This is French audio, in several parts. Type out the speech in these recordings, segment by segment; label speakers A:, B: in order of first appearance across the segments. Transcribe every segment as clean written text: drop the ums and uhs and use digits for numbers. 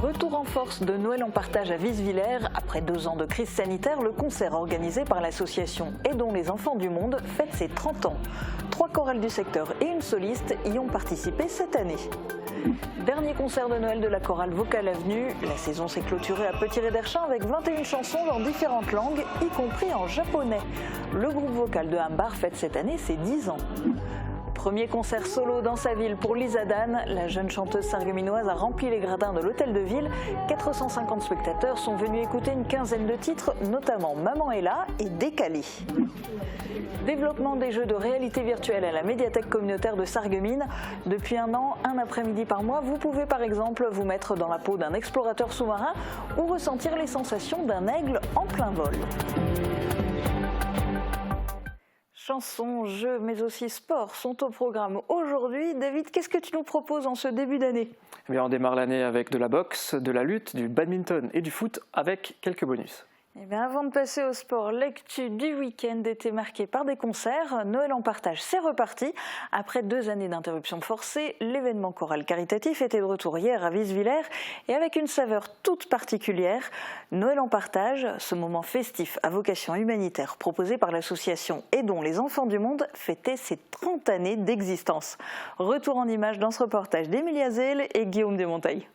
A: Retour en force de Noël en partage à Visvillers. Après 2 ans de crise sanitaire, le concert organisé par l'association Aidons les enfants du monde fête ses 30 ans. 3 chorales du secteur et une soliste y ont participé cette année. Dernier concert de Noël de la chorale Vocal Avenue. La saison s'est clôturée à Petit-Réderchin avec 21 chansons dans différentes langues, y compris en japonais. Le groupe vocal de Hambar fête cette année ses 10 ans. Premier concert solo dans sa ville pour Lisa Dan. La jeune chanteuse sarregueminoise a rempli les gradins de l'hôtel de ville. 450 spectateurs sont venus écouter une quinzaine de titres, notamment Maman est là et Décalé. Développement des jeux de réalité virtuelle à la médiathèque communautaire de Sarreguemines. Depuis 1 an, un après-midi par mois, vous pouvez par exemple vous mettre dans la peau d'un explorateur sous-marin ou ressentir les sensations d'un aigle en plein vol. Chansons, jeux, mais aussi sport sont au programme aujourd'hui. David, qu'est-ce que tu nous proposes en ce début d'année ?
B: Eh bien, on démarre l'année avec de la boxe, de la lutte, du badminton et du foot avec quelques bonus.
A: Eh bien, avant de passer au sport, l'actu du week-end était marquée par des concerts. Noël en partage, c'est reparti. Après 2 années d'interruption forcée, l'événement choral caritatif était de retour hier à Visvillers et avec une saveur toute particulière. Noël en partage, ce moment festif à vocation humanitaire proposé par l'association Aidons les enfants du monde, fêtait ses 30 années d'existence. Retour en images dans ce reportage d'Emilia Zell et Guillaume Desmonteils.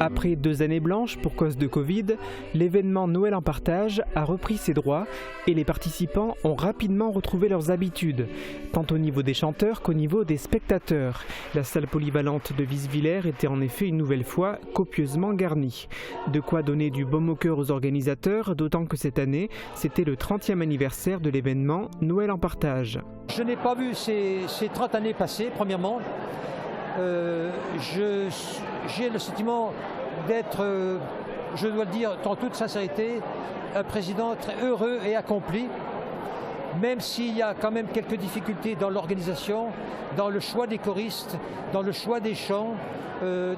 C: Après 2 années blanches pour cause de Covid, l'événement Noël en partage a repris ses droits et les participants ont rapidement retrouvé leurs habitudes, tant au niveau des chanteurs qu'au niveau des spectateurs. La salle polyvalente de Visvillers était en effet une nouvelle fois copieusement garnie. De quoi donner du baume au cœur aux organisateurs, d'autant que cette année, c'était le 30e anniversaire de l'événement Noël en partage.
D: Je n'ai pas vu ces 30 années passer, premièrement. J'ai le sentiment d'être, je dois le dire en toute sincérité, un président très heureux et accompli, même s'il y a quand même quelques difficultés dans l'organisation, dans le choix des choristes, dans le choix des chants,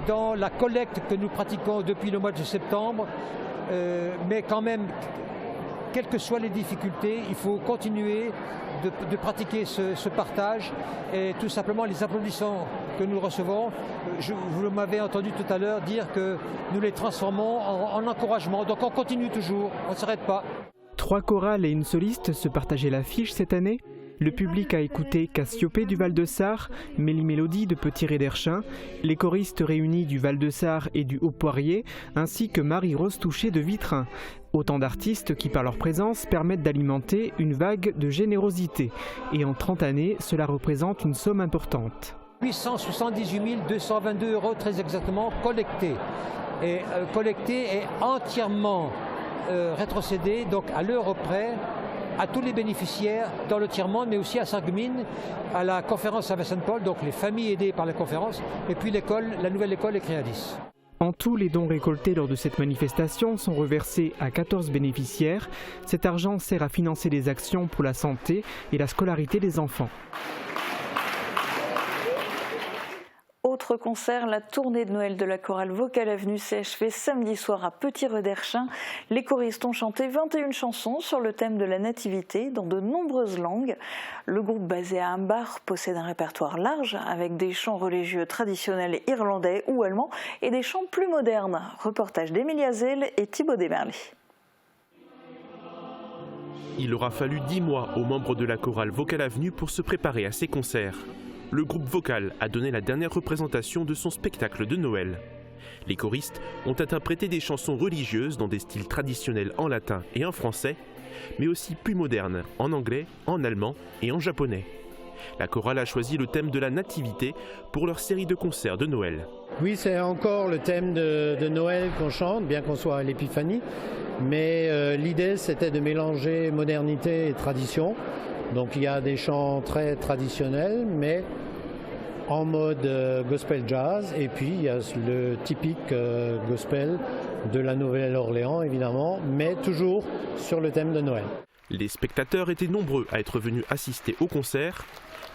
D: dans la collecte que nous pratiquons depuis le mois de septembre, mais quand même, quelles que soient les difficultés, il faut continuer de pratiquer ce partage et tout simplement les applaudissements que nous recevons. Vous m'avez entendu tout à l'heure dire que nous les transformons en encouragement. Donc on continue toujours, on ne s'arrête pas.
C: 3 chorales et une soliste se partageaient l'affiche cette année. Le public a écouté Cassiopée du Val-de-Sarre, Méli-Mélodie de Petit-Réderchin, les choristes réunis du Val-de-Sarre et du Haut-Poirier, ainsi que Marie-Rose Touché de Vitrin. Autant d'artistes qui, par leur présence, permettent d'alimenter une vague de générosité. Et en 30 années, cela représente une somme importante.
D: 878 222 € très exactement collectés. Et collectés et entièrement rétrocédés, donc à l'euro près, à tous les bénéficiaires dans le tiers-monde, mais aussi à Sarreguemines, à la conférence à Saint-Paul, donc les familles aidées par la conférence, et puis l'école, la nouvelle école Écréadis.
C: En tout, les dons récoltés lors de cette manifestation sont reversés à 14 bénéficiaires. Cet argent sert à financer des actions pour la santé et la scolarité des enfants.
A: Autre concert, la tournée de Noël de la chorale Vocal Avenue s'est achevée samedi soir à Petit-Réderchin. Les choristes ont chanté 21 chansons sur le thème de la nativité dans de nombreuses langues. Le groupe basé à Hambar possède un répertoire large avec des chants religieux traditionnels irlandais ou allemands et des chants plus modernes. Reportage d'Emilia Zell et Thibaut Desmerlet.
E: Il aura fallu 10 mois aux membres de la chorale Vocal Avenue pour se préparer à ces concerts. Le groupe vocal a donné la dernière représentation de son spectacle de Noël. Les choristes ont interprété des chansons religieuses dans des styles traditionnels en latin et en français, mais aussi plus modernes en anglais, en allemand et en japonais. La chorale a choisi le thème de la nativité pour leur série de concerts de Noël.
F: Oui, c'est encore le thème de Noël qu'on chante, bien qu'on soit à l'épiphanie, mais l'idée c'était de mélanger modernité et tradition. Donc il y a des chants très traditionnels, mais en mode gospel jazz, et puis il y a le typique gospel de la Nouvelle-Orléans évidemment, mais toujours sur le thème de Noël.
E: Les spectateurs étaient nombreux à être venus assister au concert.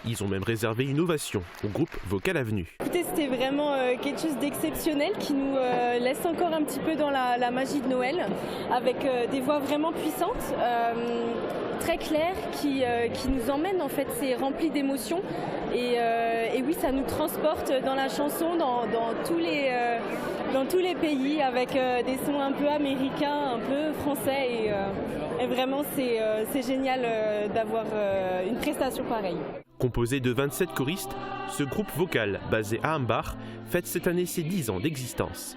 E: Ils ont même réservé une ovation au groupe Vocal Avenue.
G: Écoutez, c'était vraiment quelque chose d'exceptionnel qui nous laisse encore un petit peu dans la magie de Noël, avec des voix vraiment puissantes, très claires, qui nous emmènent en fait, c'est rempli d'émotions et oui, ça nous transporte dans la chanson, dans tous les pays, avec des sons un peu américains, un peu français et vraiment c'est génial d'avoir une prestation pareille.
E: Composé de 27 choristes, ce groupe vocal basé à Ambach fête cette année ses 10 ans d'existence.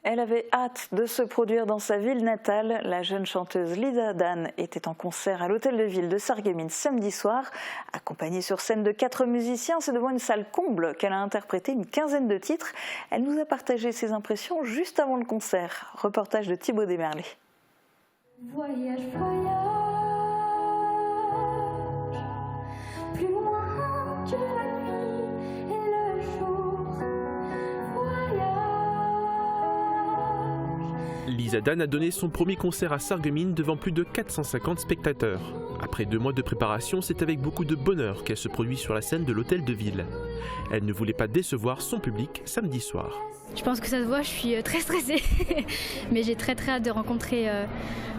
A: Elle avait hâte de se produire dans sa ville natale. La jeune chanteuse Lisa Dan était en concert à l'hôtel de ville de Sarreguemines samedi soir. Accompagnée sur scène de 4 musiciens, c'est devant une salle comble qu'elle a interprété une quinzaine de titres. Elle nous a partagé ses impressions juste avant le concert. Reportage de Thibaut Desmerlet.
H: Voyage, voyage, plus loin que la nuit et le jour. Voyage.
E: Lisa Dan a donné son premier concert à Sarreguemines devant plus de 450 spectateurs. Après 2 mois de préparation, c'est avec beaucoup de bonheur qu'elle se produit sur la scène de l'hôtel de ville. Elle ne voulait pas décevoir son public samedi soir.
I: Je pense que ça se voit, je suis très stressée, mais j'ai très hâte de rencontrer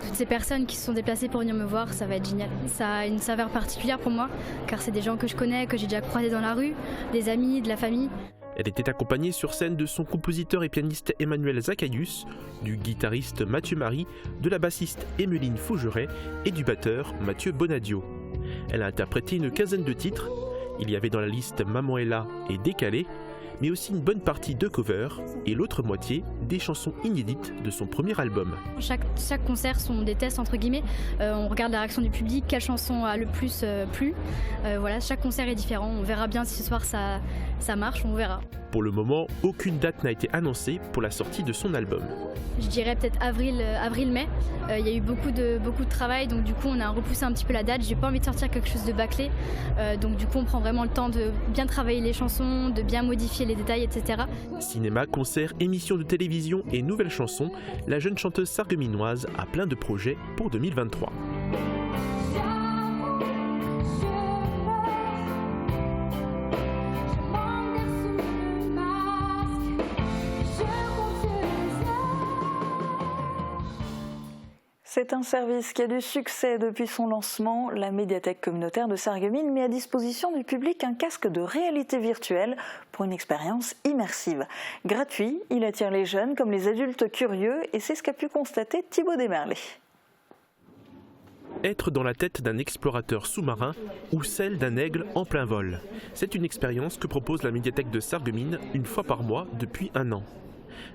I: toutes ces personnes qui se sont déplacées pour venir me voir, ça va être génial. Ça a une saveur particulière pour moi, car c'est des gens que je connais, que j'ai déjà croisés dans la rue, des amis, de la famille.
E: Elle était accompagnée sur scène de son compositeur et pianiste Emmanuel Zacharius, du guitariste Mathieu Marie, de la bassiste Emeline Fougeret et du batteur Mathieu Bonadio. Elle a interprété une quinzaine de titres. Il y avait dans la liste Maman est là et Décalé, mais aussi une bonne partie de covers et l'autre moitié des chansons inédites de son premier album.
I: Chaque concert sont des tests entre guillemets, on regarde la réaction du public, quelle chanson a le plus plu. Voilà, chaque concert est différent, on verra bien si ce soir ça marche, on verra.
E: Pour le moment, aucune date n'a été annoncée pour la sortie de son album.
I: Je dirais peut-être avril-mai. Il y a eu beaucoup de travail, donc du coup on a repoussé un petit peu la date. J'ai pas envie de sortir quelque chose de bâclé, donc du coup on prend vraiment le temps de bien travailler les chansons, de bien modifier les détails, etc.
E: Cinéma, concerts, émissions de télévision et nouvelles chansons, la jeune chanteuse sarregueminoise a plein de projets pour 2023.
A: C'est un service qui a du succès depuis son lancement. La médiathèque communautaire de Sarreguemines met à disposition du public un casque de réalité virtuelle pour une expérience immersive. Gratuit, il attire les jeunes comme les adultes curieux et c'est ce qu'a pu constater Thibaut Desmerlet.
E: Être dans la tête d'un explorateur sous-marin ou celle d'un aigle en plein vol. C'est une expérience que propose la médiathèque de Sarreguemines une fois par mois depuis 1 an.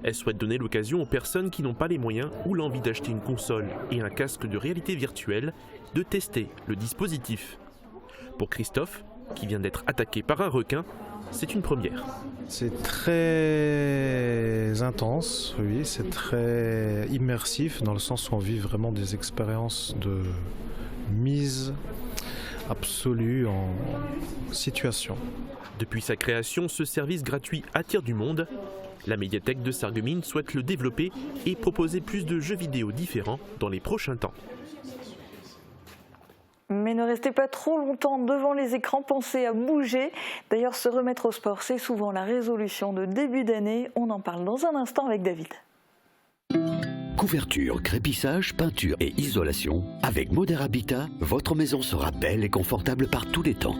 E: Elle souhaite donner l'occasion aux personnes qui n'ont pas les moyens ou l'envie d'acheter une console et un casque de réalité virtuelle de tester le dispositif. Pour Christophe, qui vient d'être attaqué par un requin, c'est une première.
J: C'est très intense, oui, c'est très immersif dans le sens où on vit vraiment des expériences de mise absolue en situation.
E: Depuis sa création, ce service gratuit attire du monde. La médiathèque de Sarreguemines souhaite le développer et proposer plus de jeux vidéo différents dans les prochains temps.
A: Mais ne restez pas trop longtemps devant les écrans, pensez à bouger. D'ailleurs, se remettre au sport, c'est souvent la résolution de début d'année. On en parle dans un instant avec David.
K: Couverture, crépissage, peinture et isolation. Avec Moder Habitat, votre maison sera belle et confortable par tous les temps.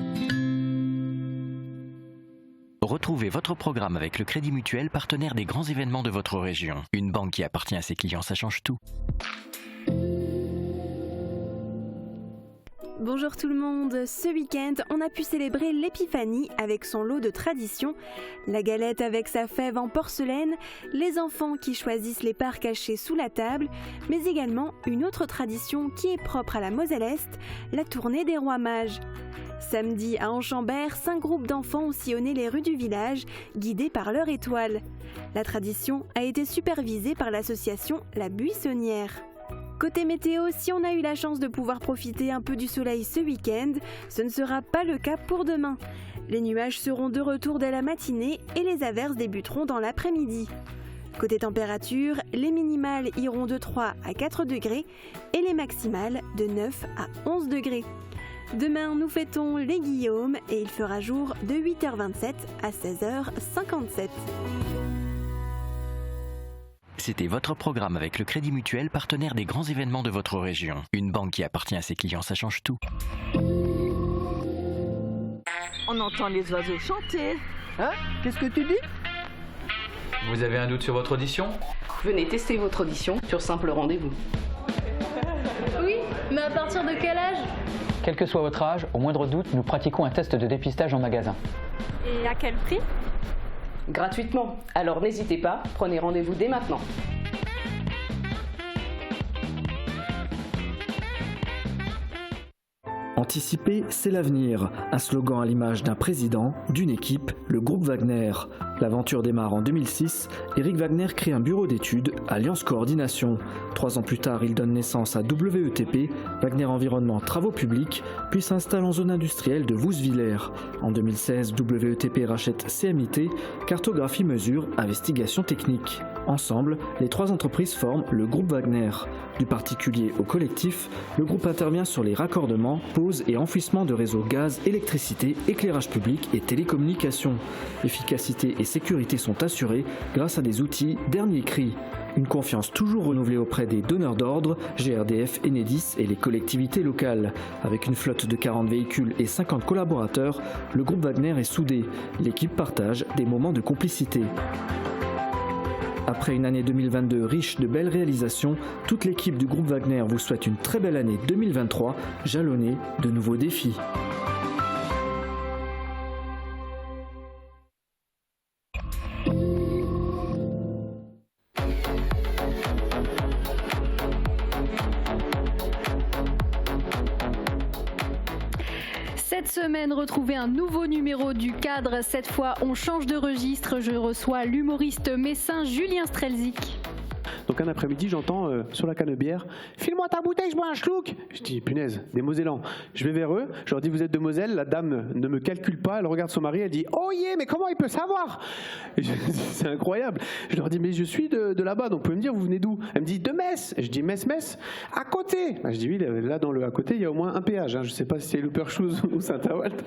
L: Retrouvez votre programme avec le Crédit Mutuel, partenaire des grands événements de votre région. Une banque qui appartient à ses clients, ça change tout.
M: Bonjour tout le monde, ce week-end on a pu célébrer l'épiphanie avec son lot de traditions, la galette avec sa fève en porcelaine, les enfants qui choisissent les parts cachées sous la table, mais également une autre tradition qui est propre à la Moselle-Est, la tournée des rois mages. Samedi à Anchambert, 5 groupes d'enfants ont sillonné les rues du village, guidés par leur étoile. La tradition a été supervisée par l'association La Buissonnière. Côté météo, si on a eu la chance de pouvoir profiter un peu du soleil ce week-end, ce ne sera pas le cas pour demain. Les nuages seront de retour dès la matinée et les averses débuteront dans l'après-midi. Côté température, les minimales iront de 3 à 4 degrés et les maximales de 9 à 11 degrés. Demain, nous fêtons les Guillaume et il fera jour de 8h27 à 16h57.
L: C'était votre programme avec le Crédit Mutuel, partenaire des grands événements de votre région. Une banque qui appartient à ses clients, ça change tout.
N: On entend les oiseaux chanter.
O: Hein? Qu'est-ce que tu dis?
P: Vous avez un doute sur votre audition?
Q: Venez tester votre audition sur simple rendez-vous.
I: Oui, mais à partir de quel âge?
P: Quel que soit votre âge, au moindre doute, nous pratiquons un test de dépistage en magasin.
G: Et à quel prix?
Q: Gratuitement. Alors n'hésitez pas, prenez rendez-vous dès maintenant.
R: Anticiper, c'est l'avenir. Un slogan à l'image d'un président, d'une équipe, le groupe Wagner. L'aventure démarre en 2006. Eric Wagner crée un bureau d'études, Alliance Coordination. 3 ans plus tard, il donne naissance à WETP, Wagner Environnement Travaux Publics, puis s'installe en zone industrielle de Wouswiller. En 2016, WETP rachète CMIT, Cartographie Mesure, Investigation Technique. Ensemble, les 3 entreprises forment le groupe Wagner. Du particulier au collectif, le groupe intervient sur les raccordements, pose et enfouissement de réseaux gaz, électricité, éclairage public et télécommunications. Efficacité et sécurité sont assurées grâce à des outils dernier cri. Une confiance toujours renouvelée auprès des donneurs d'ordre, GRDF, Enedis et les collectivités locales. Avec une flotte de 40 véhicules et 50 collaborateurs, le groupe Wagner est soudé. L'équipe partage des moments de complicité. Après une année 2022 riche de belles réalisations, toute l'équipe du groupe Wagner vous souhaite une très belle année 2023, jalonnée de nouveaux défis.
S: Cette semaine, retrouvez un nouveau numéro du Cadre. Cette fois, on change de registre. Je reçois l'humoriste messin Julien Strelzik.
T: Donc un après-midi, j'entends sur la canebière « File-moi ta bouteille, je bois un schluck !» Je dis « Punaise, des Mosellans !» Je vais vers eux, je leur dis « Vous êtes de Moselle ?» La dame ne me calcule pas, elle regarde son mari, elle dit « Oh yeah, mais comment il peut savoir ?» C'est incroyable. Je leur dis « Mais je suis de là-bas, donc vous pouvez me dire, vous venez d'où ?» Elle me dit « De Metz !» Je dis « Metz, à côté !» Je dis « Oui, là dans le à côté, il y a au moins un péage, hein. Je ne sais pas si c'est Lupperschluss ou Saint-Avold. »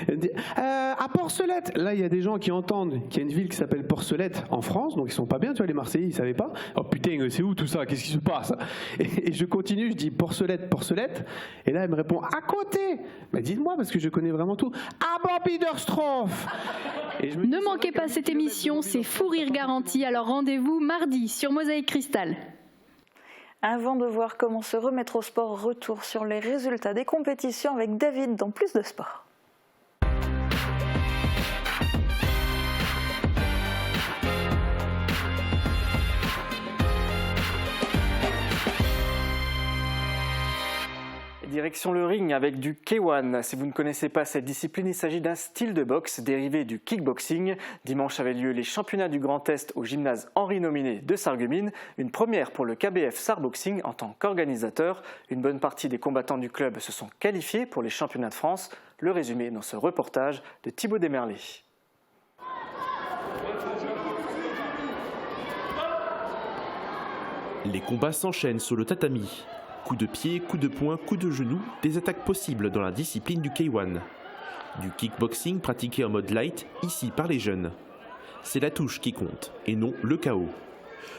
T: Elle me dit « À Porcelette !» Là, il y a des gens qui entendent qu'il y a une ville qui s'appelle Porcelette en France, donc ils sont pas bien, tu vois, les Marseillais, ils savaient pas. Oh putain, c'est où tout ça? Qu'est-ce qui se passe? Et je continue, je dis Porcelette. Et là, elle me répond à côté. Mais dites-moi, parce que je connais vraiment tout. À Bobbiderstroff.
S: Ne manquez pas cette émission, c'est fou rire garanti. Alors rendez-vous mardi sur Mosaïque Cristal.
A: Avant de voir comment se remettre au sport, retour sur les résultats des compétitions avec David dans Plus de Sport.
B: Direction le ring avec du K1. Si vous ne connaissez pas cette discipline, il s'agit d'un style de boxe dérivé du kickboxing. Dimanche avaient lieu les championnats du Grand Est au gymnase Henri Nominé de Sarreguemines. Une première pour le KBF Sarboxing en tant qu'organisateur. Une bonne partie des combattants du club se sont qualifiés pour les championnats de France. Le résumé dans ce reportage de Thibaut Desmerlet.
E: Les combats s'enchaînent sur le tatami. Coups de pied, coups de poing, coups de genoux, des attaques possibles dans la discipline du K1. Du kickboxing pratiqué en mode light, ici par les jeunes. C'est la touche qui compte, et non le KO.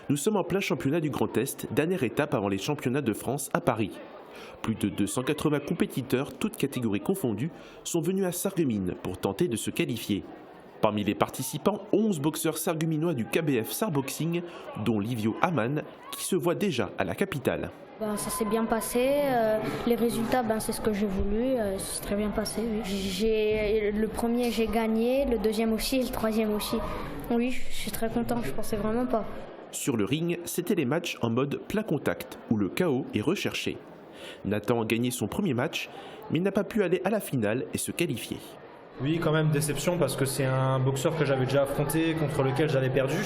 E: Nous sommes en plein championnat du Grand Est, dernière étape avant les championnats de France à Paris. Plus de 280 compétiteurs, toutes catégories confondues, sont venus à Sarreguemines pour tenter de se qualifier. Parmi les participants, 11 boxeurs sarregueminois du KBF Sarboxing, dont Livio Hamann, qui se voit déjà à la capitale.
U: Ça s'est bien passé, les résultats c'est ce que j'ai voulu, c'est très bien passé. Oui. Le premier j'ai gagné, le deuxième aussi et le troisième aussi. Oui, je suis très content, je pensais vraiment pas.
E: Sur le ring, c'était les matchs en mode plein contact, où le KO est recherché. Nathan a gagné son premier match, mais il n'a pas pu aller à la finale et se qualifier.
V: Oui, quand même déception parce que c'est un boxeur que j'avais déjà affronté, contre lequel j'avais perdu.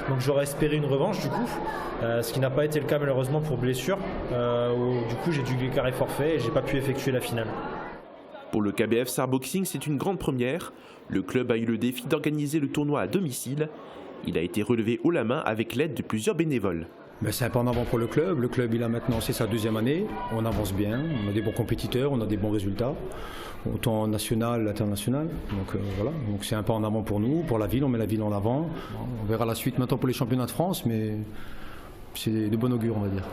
V: Donc j'aurais espéré une revanche du coup, ce qui n'a pas été le cas malheureusement pour blessure. Du coup j'ai dû déclarer forfait et j'ai pas pu effectuer la finale.
E: Pour le KBF Sarboxing, c'est une grande première. Le club a eu le défi d'organiser le tournoi à domicile. Il a été relevé haut la main avec l'aide de plusieurs bénévoles.
D: Ben, c'est un pas en avant pour le club. Le club, il a maintenant, c'est sa 2e année. On avance bien, on a des bons compétiteurs, on a des bons résultats, autant national, international. Donc voilà, donc c'est un pas en avant pour nous, pour la ville, on met la ville en avant. On verra la suite maintenant pour les championnats de France, mais c'est de bon augure, on va dire.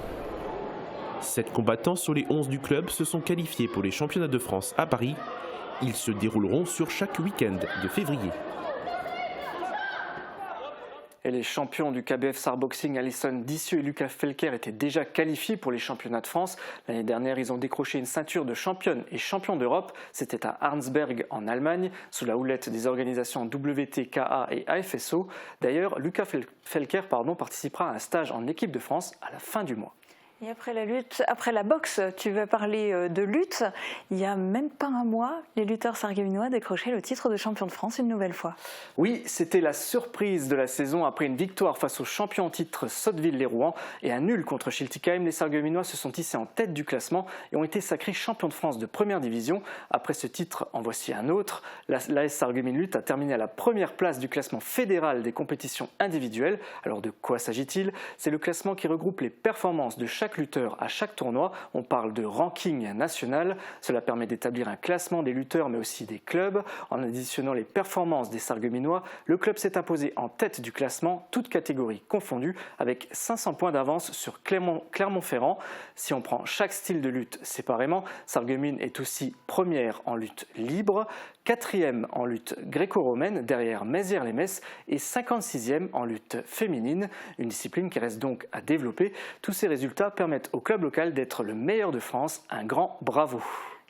E: 7 combattants sur les 11 du club se sont qualifiés pour les championnats de France à Paris. Ils se dérouleront sur chaque week-end de février.
B: Et les champions du KBF Sarboxing, Alison Dissieux et Lucas Felker, étaient déjà qualifiés pour les championnats de France. L'année dernière, ils ont décroché une ceinture de championne et champion d'Europe. C'était à Arnsberg en Allemagne, sous la houlette des organisations WTKA et AFSO. D'ailleurs, Lucas Felker participera à un stage en équipe de France à la fin du mois.
A: Et après la boxe, tu vas parler de lutte. Il n'y a même pas un mois, les lutteurs sarregueminois décrochaient le titre de champion de France une nouvelle fois.
B: Oui, c'était la surprise de la saison. Après une victoire face au champion en titre Sotteville-les-Rouen et un nul contre Schiltigheim, les sarregueminois se sont hissés en tête du classement et ont été sacrés champions de France de première division. Après ce titre, en voici un autre. L'AS Sarreguemines Lutte a terminé à la première place du classement fédéral des compétitions individuelles. Alors de quoi s'agit-il? C'est le classement qui regroupe les performances de chaque lutteur à chaque tournoi. On parle de ranking national. Cela permet d'établir un classement des lutteurs mais aussi des clubs. En additionnant les performances des sarregueminois, le club s'est imposé en tête du classement, toutes catégories confondues, avec 500 points d'avance sur Clermont-Ferrand. Si on prend chaque style de lutte séparément, Sarreguemines est aussi première en lutte libre, 4e en lutte gréco-romaine derrière Mézières-les-Messes et 56e en lutte féminine, une discipline qui reste donc à développer. Tous ces résultats permettent au club local d'être le meilleur de France. Un grand bravo.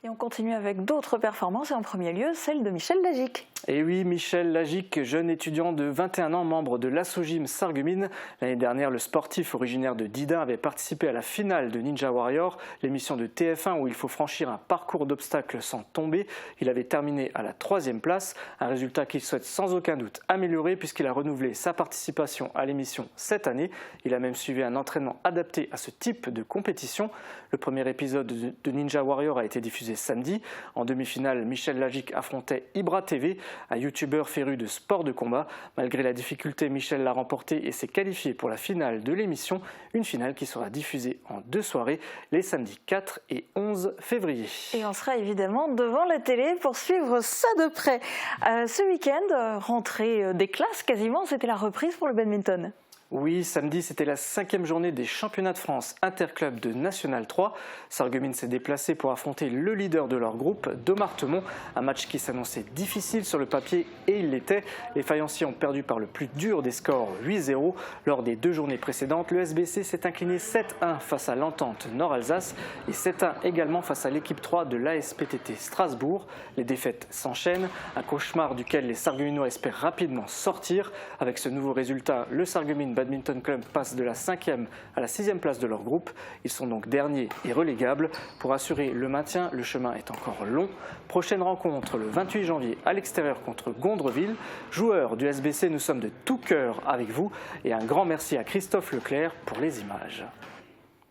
A: Et on continue avec d'autres performances et en premier lieu celle de Michel Lagic.
B: Et oui, Michel Lagic, jeune étudiant de 21 ans, membre de l'Assogym Sarreguemines. L'année dernière, le sportif originaire de Didin avait participé à la finale de Ninja Warrior, l'émission de TF1 où il faut franchir un parcours d'obstacles sans tomber. Il avait terminé à la 3e place, un résultat qu'il souhaite sans aucun doute améliorer puisqu'il a renouvelé sa participation à l'émission cette année. Il a même suivi un entraînement adapté à ce type de compétition. Le premier épisode de Ninja Warrior a été diffusé samedi. En demi-finale, Michel Lagic affrontait Ibra TV, un youtubeur féru de sport de combat. Malgré la difficulté, Michel l'a remporté et s'est qualifié pour la finale de l'émission, une finale qui sera diffusée en 2 soirées, les samedis 4 et 11 février.
A: Et on sera évidemment devant la télé pour suivre ça de près. Ce week-end, rentrée des classes quasiment, c'était la reprise pour le badminton.
B: Oui, samedi, c'était la 5e journée des championnats de France interclub de National 3. Sarreguemines s'est déplacé pour affronter le leader de leur groupe, Domartemont. Un match qui s'annonçait difficile sur le papier et il l'était. Les faïenciers ont perdu par le plus dur des scores 8-0. Lors des 2 journées précédentes, le SBC s'est incliné 7-1 face à l'Entente Nord-Alsace et 7-1 également face à l'équipe 3 de l'ASPTT Strasbourg. Les défaites s'enchaînent, un cauchemar duquel les Sarregueminois espèrent rapidement sortir. Avec ce nouveau résultat, le Sarreguemines Badminton Club passe de la 5e à la 6e place de leur groupe. Ils sont donc derniers et relégables. Pour assurer le maintien, le chemin est encore long. Prochaine rencontre le 28 janvier à l'extérieur contre Gondreville. Joueurs du SBC, nous sommes de tout cœur avec vous et un grand merci à Christophe Leclerc pour les images.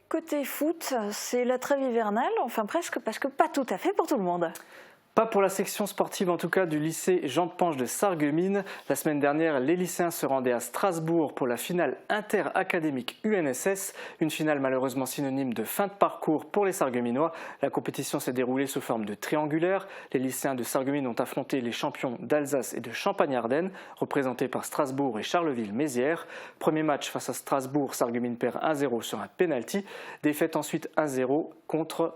A: Côté foot, c'est la trêve hivernale, enfin presque, parce que pas tout à fait pour tout le monde.
B: Pas pour la section sportive en tout cas du lycée Jean de Panche de Sarreguemines. La semaine dernière, les lycéens se rendaient à Strasbourg pour la finale interacadémique UNSS. Une finale malheureusement synonyme de fin de parcours pour les Sarregueminois. La compétition s'est déroulée sous forme de triangulaire. Les lycéens de Sarreguemines ont affronté les champions d'Alsace et de Champagne-Ardenne, représentés par Strasbourg et Charleville-Mézières. Premier match face à Strasbourg, Sarreguemines perd 1-0 sur un penalty. Défaite ensuite 1-0 contre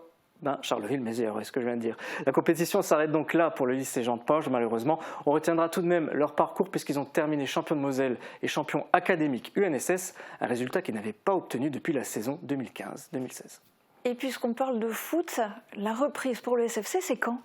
B: Charleville-Mézières, c'est ce que je viens de dire. La compétition s'arrête donc là pour le lycée Jean de Panche, malheureusement. On retiendra tout de même leur parcours puisqu'ils ont terminé champion de Moselle et champion académique UNSS, un résultat qu'ils n'avaient pas obtenu depuis la saison 2015-2016.
A: Et puisqu'on parle de foot, la reprise pour le SFC, c'est quand ?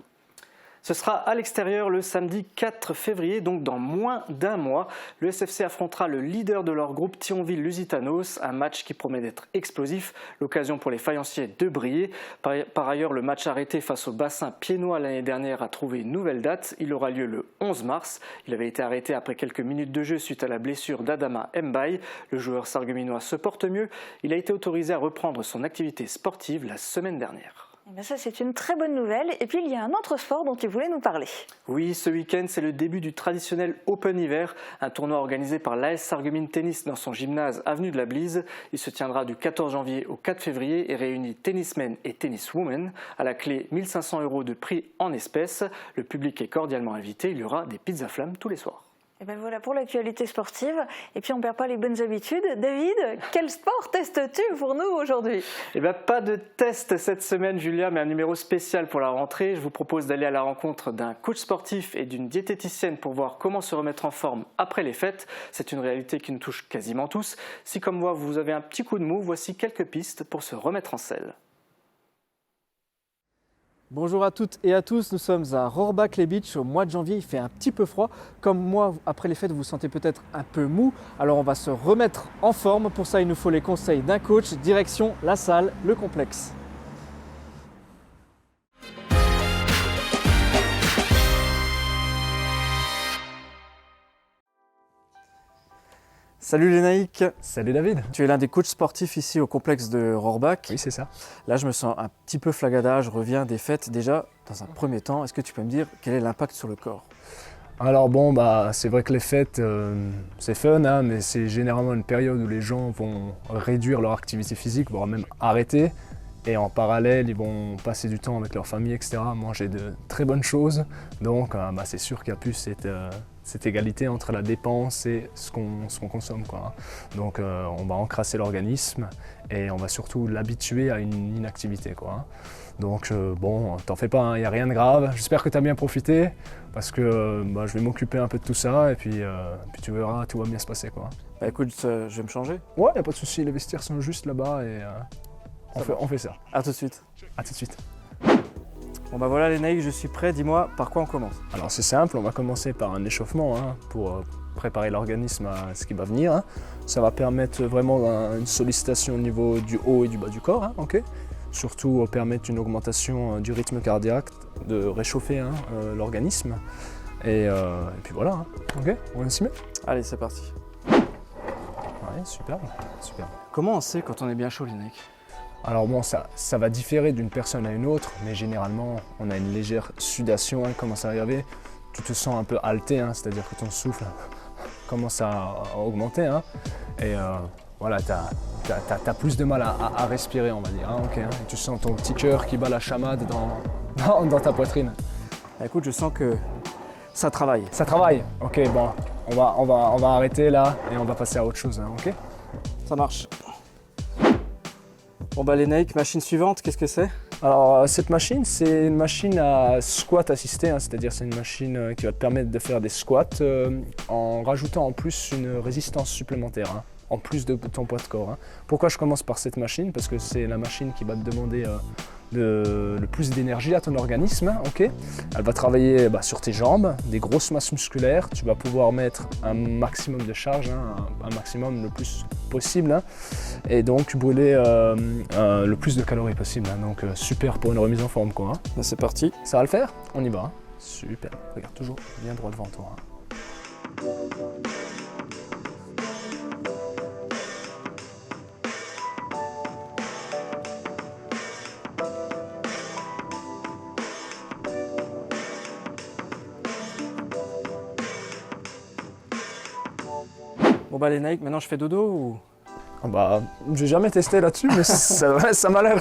B: Ce sera à l'extérieur le samedi 4 février, donc dans moins d'un mois. Le SFC affrontera le leader de leur groupe, Thionville-Lusitanos, un match qui promet d'être explosif, l'occasion pour les faïenciers de briller. Par ailleurs, le match arrêté face au bassin piénois l'année dernière a trouvé une nouvelle date. Il aura lieu le 11 mars. Il avait été arrêté après quelques minutes de jeu suite à la blessure d'Adama Mbaye. Le joueur sarregueminois se porte mieux. Il a été autorisé à reprendre son activité sportive la semaine dernière.
A: Eh bien ça, c'est une très bonne nouvelle. Et puis, il y a un autre sport dont tu voulais nous parler.
B: Oui, ce week-end, c'est le début du traditionnel Open Hiver, un tournoi organisé par l'AS Sarreguemines Tennis dans son gymnase avenue de la Blise. Il se tiendra du 14 janvier au 4 février et réunit tennismen et tenniswomen. À la clé, 1 500 € de prix en espèces. Le public est cordialement invité. Il y aura des pizzas flammes tous les soirs.
A: Et ben voilà pour l'actualité sportive. Et puis on ne perd pas les bonnes habitudes. David, quel sport testes-tu pour nous aujourd'hui?
B: Eh bien pas de test cette semaine Julia, mais un numéro spécial pour la rentrée. Je vous propose d'aller à la rencontre d'un coach sportif et d'une diététicienne pour voir comment se remettre en forme après les fêtes. C'est une réalité qui nous touche quasiment tous. Si comme moi vous avez un petit coup de mou, voici quelques pistes pour se remettre en selle. Bonjour à toutes et à tous, nous sommes à Rohrbach-les-Beach au mois de janvier, il fait un petit peu froid. Comme moi, après les fêtes, vous vous sentez peut-être un peu mou, alors on va se remettre en forme. Pour ça, il nous faut les conseils d'un coach, direction la salle, le complexe. Salut Lénaïque.
C: Salut David.
B: Tu es l'un des coachs sportifs ici au complexe de Rohrbach.
C: Oui, c'est ça.
B: Là, je me sens un petit peu flagada, je reviens des fêtes. Déjà, dans un premier temps, est-ce que tu peux me dire quel est l'impact sur le corps?
C: Alors bon, c'est vrai que les fêtes, c'est fun, hein, mais c'est généralement une période où les gens vont réduire leur activité physique, voire même arrêter. Et en parallèle, ils vont passer du temps avec leur famille, etc., manger de très bonnes choses. Donc c'est sûr qu'il n'y a plus cette égalité entre la dépense et ce qu'on consomme, quoi. Donc on va encrasser l'organisme et on va surtout l'habituer à une inactivité, quoi. Donc bon, t'en fais pas, il n'y a rien de grave. J'espère que tu as bien profité parce que je vais m'occuper un peu de tout ça et puis tu verras, tout va bien se passer, quoi.
B: Bah écoute, je vais me changer.
C: Ouais, il n'y a pas de souci, les vestiaires sont juste là-bas et on fait ça.
B: A tout de suite.
C: A tout de suite.
B: Bon bah voilà Lénaïque, je suis prêt, dis-moi par quoi on commence?
C: Alors c'est simple, on va commencer par un échauffement pour préparer l'organisme à ce qui va venir. Hein. Ça va permettre vraiment une sollicitation au niveau du haut et du bas du corps, hein, okay. Surtout permettre une augmentation du rythme cardiaque, de réchauffer l'organisme. Et puis voilà, hein. Ok, on s'y met.
B: Allez, c'est parti.
C: Ouais, super.
B: Comment on sait quand on est bien chaud Lénaïque?
C: Alors bon, ça va différer d'une personne à une autre, mais généralement, on a une légère sudation, hein, commence à arriver. Tu te sens un peu halté, hein, c'est-à-dire que ton souffle commence à augmenter. Hein, et voilà, tu as plus de mal à respirer, on va dire. Hein, okay, hein, et tu sens ton petit cœur qui bat la chamade dans ta poitrine.
B: Écoute, je sens que ça travaille.
C: Ça travaille. Ok, bon, on va arrêter là et on va passer à autre chose, hein, ok?
B: Ça marche. Bon bah Lénaïque, machine suivante, qu'est-ce que c'est?
C: Alors cette machine, c'est une machine à squat assisté, hein, c'est-à-dire c'est une machine qui va te permettre de faire des squats en rajoutant en plus une résistance supplémentaire, hein, en plus de ton poids de corps. Hein. Pourquoi je commence par cette machine? Parce que c'est la machine qui va te demander le plus d'énergie à ton organisme. Hein, okay. Elle va travailler sur tes jambes, des grosses masses musculaires. Tu vas pouvoir mettre un maximum de charge, hein, un maximum le plus possible. Hein, et donc brûler le plus de calories possible. Hein, donc super pour une remise en forme, quoi. Hein.
B: Là, c'est parti.
C: Ça va le faire? On y va. Hein. Super. Regarde toujours bien droit devant toi. Hein.
B: Bon bah Lénaïque, maintenant je fais dodo ou?
C: J'ai jamais testé là-dessus, mais ça m'a l'air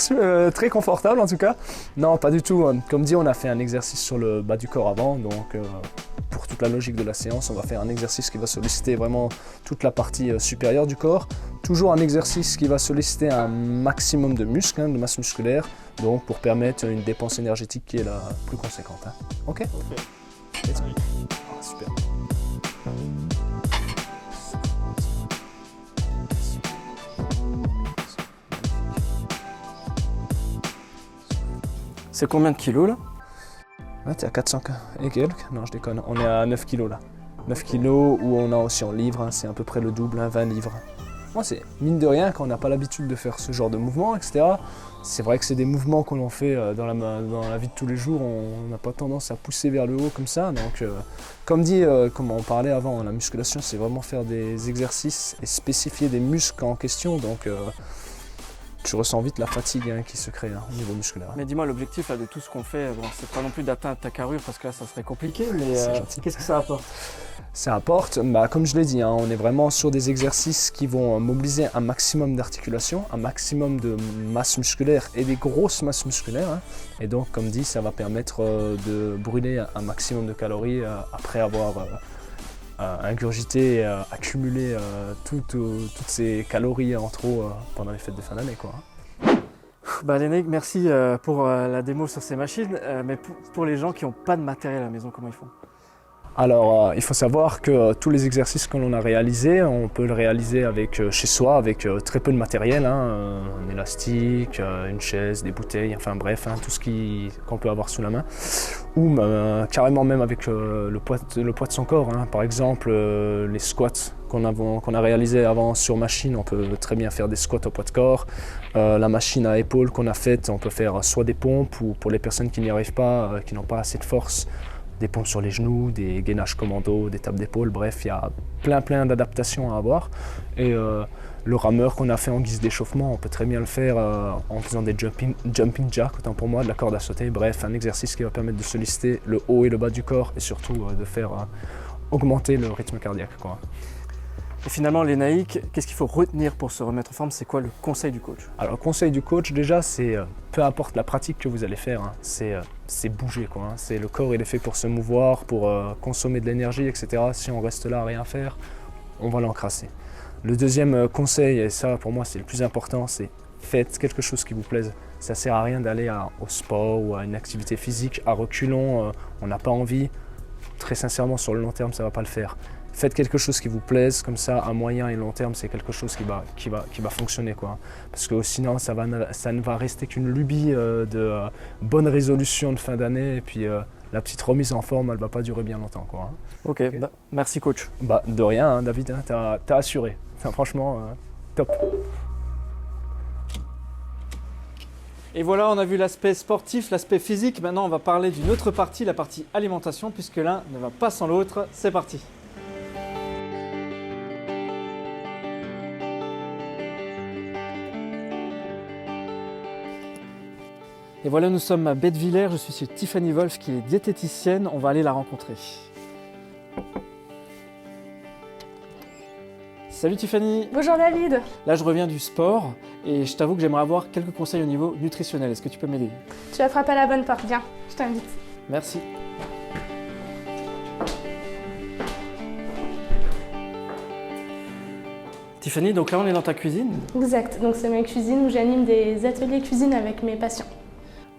C: très confortable en tout cas. Non, pas du tout. Comme dit, on a fait un exercice sur le bas du corps avant, donc pour toute la logique de la séance, on va faire un exercice qui va solliciter vraiment toute la partie supérieure du corps. Toujours un exercice qui va solliciter un maximum de muscles, hein, de masse musculaire, donc pour permettre une dépense énergétique qui est la plus conséquente. Hein. Ok. Let's go. Ah, super.
B: C'est combien de kilos là?
C: Ouais, t'es à 400 et quelques. Non, je déconne. On est à 9 kilos là. 9 kilos où on a aussi en livres, hein, c'est à peu près le double, hein, 20 livres. Moi, c'est mine de rien, quand on n'a pas l'habitude de faire ce genre de mouvements, etc. C'est vrai que c'est des mouvements qu'on en fait dans la vie de tous les jours. On n'a pas tendance à pousser vers le haut comme ça. Donc, comme dit, comme on parlait avant, la musculation, c'est vraiment faire des exercices et spécifier des muscles en question. Donc, tu ressens vite la fatigue qui se crée au niveau musculaire.
B: Mais dis-moi, l'objectif de tout ce qu'on fait, bon, c'est pas non plus d'atteindre ta carrure parce que là ça serait compliqué, mais qu'est-ce que ça apporte?
C: Ça apporte, comme je l'ai dit, on est vraiment sur des exercices qui vont mobiliser un maximum d'articulation, un maximum de masse musculaire et des grosses masses musculaires. Et donc, comme dit, ça va permettre de brûler un maximum de calories après avoir ingurgité et accumulé toutes ces calories en trop pendant les fêtes de fin d'année.
B: Lénaïque, merci pour la démo sur ces machines, mais pour les gens qui n'ont pas de matériel à la maison, comment ils font?
C: Alors, il faut savoir que tous les exercices que l'on a réalisés, on peut le réaliser chez soi avec très peu de matériel, un élastique, une chaise, des bouteilles, enfin bref, tout ce qu'on peut avoir sous la main. Ou carrément même avec le poids de son corps. Par exemple, les squats qu'on a réalisés avant sur machine, on peut très bien faire des squats au poids de corps. La machine à épaules qu'on a faite, on peut faire soit des pompes ou pour les personnes qui n'y arrivent pas, qui n'ont pas assez de force, des pompes sur les genoux, des gainages commando, des tapes d'épaule, bref, il y a plein d'adaptations à avoir. Et le rameur qu'on a fait en guise d'échauffement, on peut très bien le faire en faisant des jumping jacks, autant pour moi, de la corde à sauter, bref, un exercice qui va permettre de solliciter le haut et le bas du corps et surtout de faire augmenter le rythme cardiaque.
B: Et finalement, Lénaïque, qu'est-ce qu'il faut retenir pour se remettre en forme? C'est quoi le conseil du coach?
C: Alors, le conseil du coach, déjà, c'est peu importe la pratique que vous allez faire, c'est bouger. C'est le corps, il est fait pour se mouvoir, pour consommer de l'énergie, etc. Si on reste là à rien faire, on va l'encrasser. Le deuxième conseil, et ça pour moi c'est le plus important, c'est faites quelque chose qui vous plaise. Ça ne sert à rien d'aller au sport ou à une activité physique à reculons, on n'a pas envie. Très sincèrement, sur le long terme, ça ne va pas le faire. Faites quelque chose qui vous plaise, comme ça, à moyen et long terme, c'est quelque chose qui va fonctionner. Parce que sinon, ça ne va rester qu'une lubie de bonnes résolutions de fin d'année. Et puis, la petite remise en forme, elle ne va pas durer bien longtemps.
B: Ok, merci coach.
C: De rien, David, t'as assuré. Franchement, top.
B: Et voilà, on a vu l'aspect sportif, l'aspect physique. Maintenant, on va parler d'une autre partie, la partie alimentation, puisque l'un ne va pas sans l'autre. C'est parti. Et voilà, nous sommes à Bettevillers, je suis chez Tiffany Wolf qui est diététicienne, on va aller la rencontrer. Salut Tiffany.
F: Bonjour David.
B: Là je reviens du sport et je t'avoue que j'aimerais avoir quelques conseils au niveau nutritionnel, est-ce que tu peux m'aider?
F: Tu as frappé à la bonne porte, viens, je t'invite.
B: Merci. Tiffany, donc là on est dans ta cuisine?
F: Exact, donc c'est ma cuisine où j'anime des ateliers cuisine avec mes patients.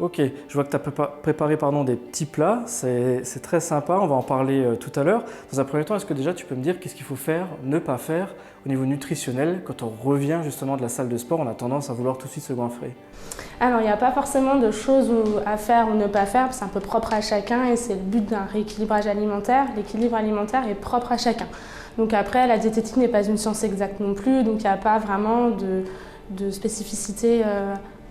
B: Ok, je vois que tu as préparé des petits plats, c'est très sympa, on va en parler tout à l'heure. Dans un premier temps, est-ce que déjà tu peux me dire qu'est-ce qu'il faut faire, ne pas faire au niveau nutritionnel quand on revient justement de la salle de sport, on a tendance à vouloir tout de suite se goinfrer?
F: Alors il n'y a pas forcément de choses à faire ou ne pas faire, c'est un peu propre à chacun et c'est le but d'un rééquilibrage alimentaire. L'équilibre alimentaire est propre à chacun. Donc après, la diététique n'est pas une science exacte non plus, donc il n'y a pas vraiment de spécificité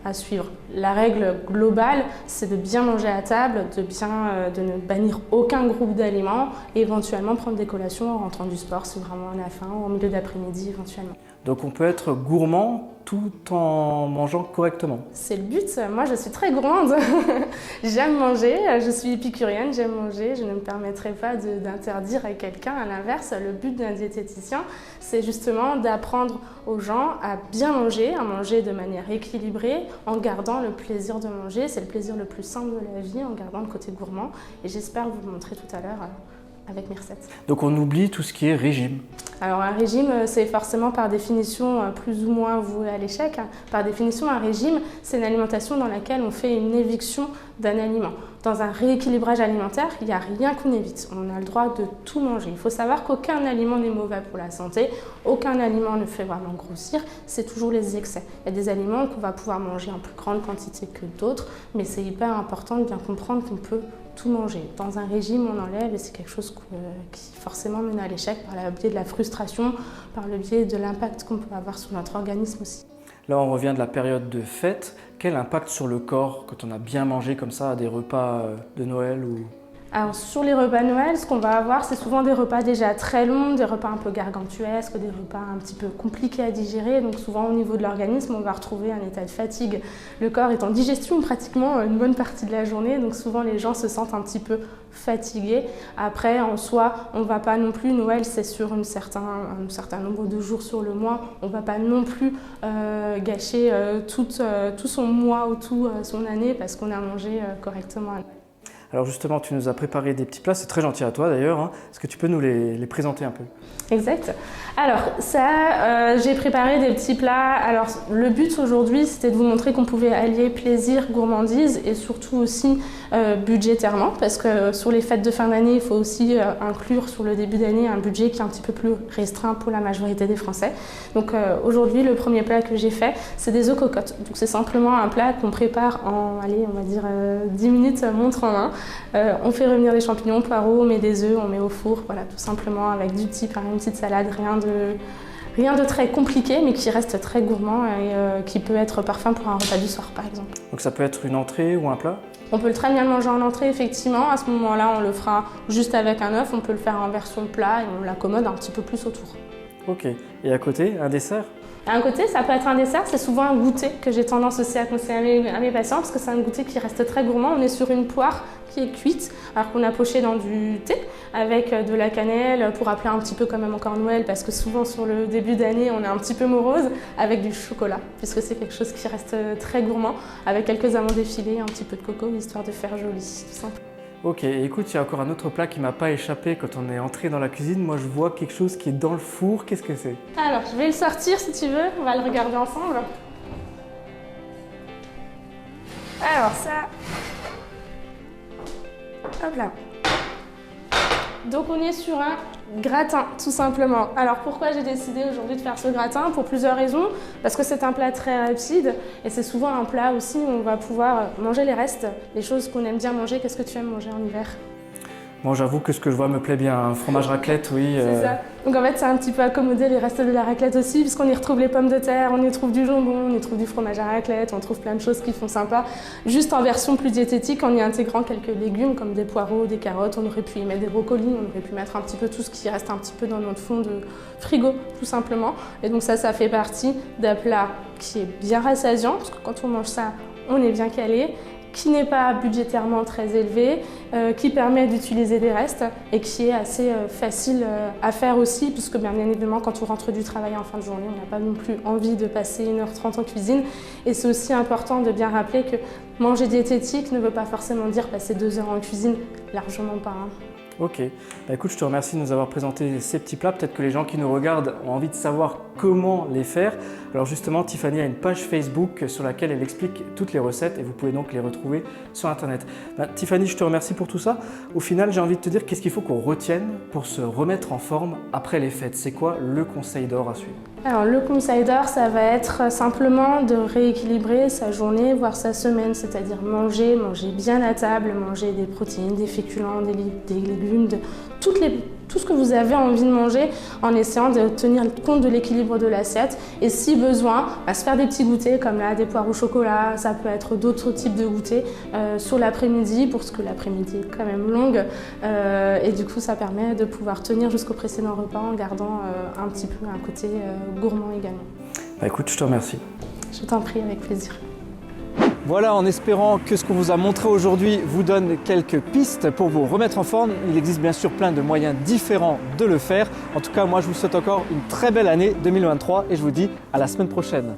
F: à suivre. La règle globale, c'est de bien manger à table, de ne bannir aucun groupe d'aliments et éventuellement prendre des collations en rentrant du sport si vraiment on a faim ou en milieu d'après-midi éventuellement.
B: Donc on peut être gourmand tout en mangeant correctement.
F: C'est le but. Moi, je suis très gourmande. J'aime manger, je suis épicurienne, j'aime manger. Je ne me permettrai pas d'interdire à quelqu'un. À l'inverse, le but d'un diététicien, c'est justement d'apprendre aux gens à bien manger, à manger de manière équilibrée, en gardant le plaisir de manger. C'est le plaisir le plus simple de la vie, en gardant le côté gourmand. Et j'espère vous le montrer tout à l'heure avec mes recettes.
B: Donc on oublie tout ce qui est régime.
F: Alors un régime, c'est forcément par définition plus ou moins voué à l'échec. Par définition, un régime, c'est une alimentation dans laquelle on fait une éviction d'un aliment. Dans un rééquilibrage alimentaire, il n'y a rien qu'on évite. On a le droit de tout manger. Il faut savoir qu'aucun aliment n'est mauvais pour la santé, aucun aliment ne fait vraiment grossir, c'est toujours les excès. Il y a des aliments qu'on va pouvoir manger en plus grande quantité que d'autres, mais c'est hyper important de bien comprendre qu'on peut tout manger. Dans un régime, on enlève et c'est quelque chose qui forcément mène à l'échec par le biais de la frustration, par le biais de l'impact qu'on peut avoir sur notre organisme aussi.
B: Là, on revient de la période de fête. Quel impact sur le corps quand on a bien mangé comme ça à des repas de Noël ou...
F: Alors sur les repas de Noël, ce qu'on va avoir, c'est souvent des repas déjà très longs, des repas un peu gargantuesques, des repas un petit peu compliqués à digérer. Donc souvent au niveau de l'organisme, on va retrouver un état de fatigue. Le corps est en digestion pratiquement une bonne partie de la journée, donc souvent les gens se sentent un petit peu fatigués. Après, en soi, on ne va pas non plus, Noël c'est sur un certain nombre de jours sur le mois, on ne va pas non plus gâcher tout son mois ou toute son année parce qu'on a mangé correctement.
B: Alors justement, tu nous as préparé des petits plats, c'est très gentil à toi d'ailleurs. Est-ce que tu peux nous les présenter un peu?
F: Exact. Alors ça, j'ai préparé des petits plats. Alors le but aujourd'hui, c'était de vous montrer qu'on pouvait allier plaisir, gourmandise et surtout aussi budgétairement, parce que sur les fêtes de fin d'année, il faut aussi inclure sur le début d'année un budget qui est un petit peu plus restreint pour la majorité des Français. Donc aujourd'hui, le premier plat que j'ai fait, c'est des œufs cocottes. Donc c'est simplement un plat qu'on prépare en, allez, on va dire 10 minutes montre en main. On fait revenir des champignons, poireaux, on met des œufs, on met au four, voilà, tout simplement avec du type, une petite salade, rien de très compliqué, mais qui reste très gourmand et qui peut être parfum pour un repas du soir, par exemple.
B: Donc ça peut être une entrée ou un plat?
F: On peut très bien le manger en entrée, effectivement. À ce moment-là, on le fera juste avec un œuf. On peut le faire en version plat et on l'accommode un petit peu plus autour.
B: Ok. Et à côté, un dessert?
F: À un côté, ça peut être un dessert, c'est souvent un goûter que j'ai tendance aussi à conseiller à mes patients parce que c'est un goûter qui reste très gourmand. On est sur une poire qui est cuite alors qu'on a poché dans du thé avec de la cannelle pour rappeler un petit peu quand même encore Noël parce que souvent sur le début d'année on est un petit peu morose avec du chocolat puisque c'est quelque chose qui reste très gourmand avec quelques amandes effilées, un petit peu de coco histoire de faire joli, tout simplement.
B: Ok, écoute, il y a encore un autre plat qui m'a pas échappé quand on est entré dans la cuisine. Moi, je vois quelque chose qui est dans le four. Qu'est-ce que c'est?
F: Alors, je vais le sortir si tu veux. On va le regarder ensemble. Alors, ça... Hop là. Donc, on est sur un gratin, tout simplement. Alors, pourquoi j'ai décidé aujourd'hui de faire ce gratin? Pour plusieurs raisons. Parce que c'est un plat très rapide et c'est souvent un plat aussi où on va pouvoir manger les restes, les choses qu'on aime bien manger. Qu'est-ce que tu aimes manger en hiver?
B: Bon, j'avoue que ce que je vois me plaît bien. Un fromage raclette, oui.
F: C'est ça. Donc en fait, c'est un petit peu accommoder les restes de la raclette aussi, puisqu'on y retrouve les pommes de terre, on y trouve du jambon, on y trouve du fromage à raclette, on trouve plein de choses qui font sympa. Juste en version plus diététique, en y intégrant quelques légumes comme des poireaux, des carottes, on aurait pu y mettre des brocolis, on aurait pu mettre un petit peu tout ce qui reste un petit peu dans notre fond de frigo, tout simplement. Et donc ça fait partie d'un plat qui est bien rassasiant, parce que quand on mange ça, on est bien calé, qui n'est pas budgétairement très élevé, qui permet d'utiliser des restes et qui est assez facile à faire aussi, puisque bien évidemment quand on rentre du travail en fin de journée, on n'a pas non plus envie de passer 1h30 en cuisine. Et c'est aussi important de bien rappeler que manger diététique ne veut pas forcément dire passer 2 heures en cuisine, largement pas. Hein.
B: Ok, bah écoute, je te remercie de nous avoir présenté ces petits plats. Peut-être que les gens qui nous regardent ont envie de savoir comment les faire. Alors justement, Tiffany a une page Facebook sur laquelle elle explique toutes les recettes et vous pouvez donc les retrouver sur Internet. Bah, Tiffany, je te remercie pour tout ça. Au final, j'ai envie de te dire qu'est-ce qu'il faut qu'on retienne pour se remettre en forme après les fêtes. C'est quoi le conseil d'or à suivre?
F: Alors le conseil d'or, ça va être simplement de rééquilibrer sa journée, voire sa semaine, c'est-à-dire manger bien à table, manger des protéines, des féculents, des légumes, tout ce que vous avez envie de manger en essayant de tenir compte de l'équilibre de l'assiette et si besoin, se faire des petits goûters comme là des poires au chocolat, ça peut être d'autres types de goûters sur l'après-midi parce que l'après-midi est quand même longue et du coup ça permet de pouvoir tenir jusqu'au précédent repas en gardant un petit peu un côté gourmand également.
B: Bah écoute, je te remercie.
F: Je t'en prie, avec plaisir.
B: Voilà, en espérant que ce qu'on vous a montré aujourd'hui vous donne quelques pistes pour vous remettre en forme. Il existe bien sûr plein de moyens différents de le faire. En tout cas, moi je vous souhaite encore une très belle année 2023 et je vous dis à la semaine prochaine.